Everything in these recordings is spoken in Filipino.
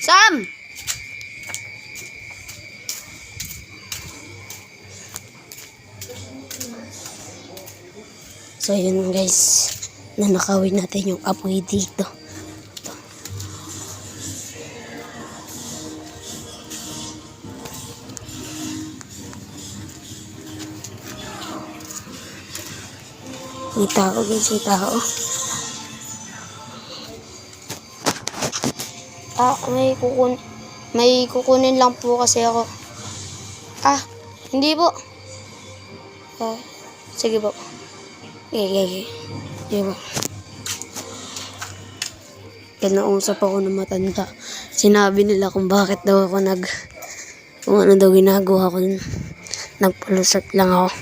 Sam! So yun guys, nanakawin natin yung apoy dito. May tao guys, may tao. May kukunin lang po kasi ako. Hindi po. Sige po. Sige po. Kinausap ako ng matanda. Sinabi nila kung bakit daw ako kung ano daw ginagawa ko. Nagpalusot lang ako.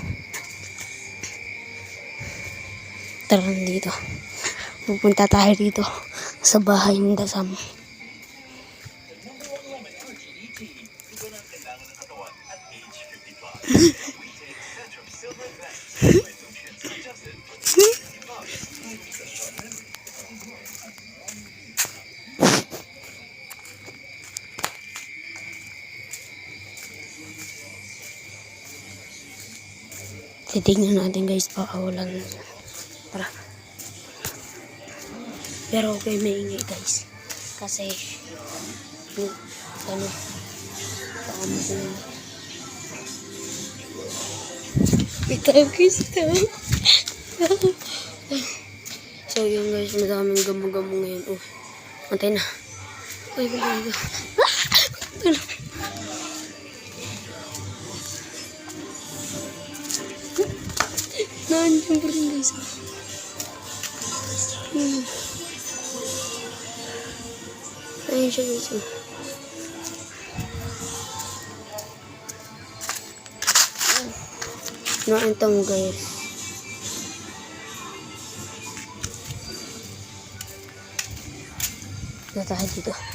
Tara dito. Pupunta tayo dito sa bahay ng Dasam. Titignan natin guys, baka walang para. Pero okay, maingay guys. Kasi baka magulang. Itaw guys, itaw. So yun guys, madaming gamo-gamo ngayon. Antay na. Uy, baligo. Nandiyan pa rin guys. Ayun siya guys. Naantang guys. Dito tayo dito.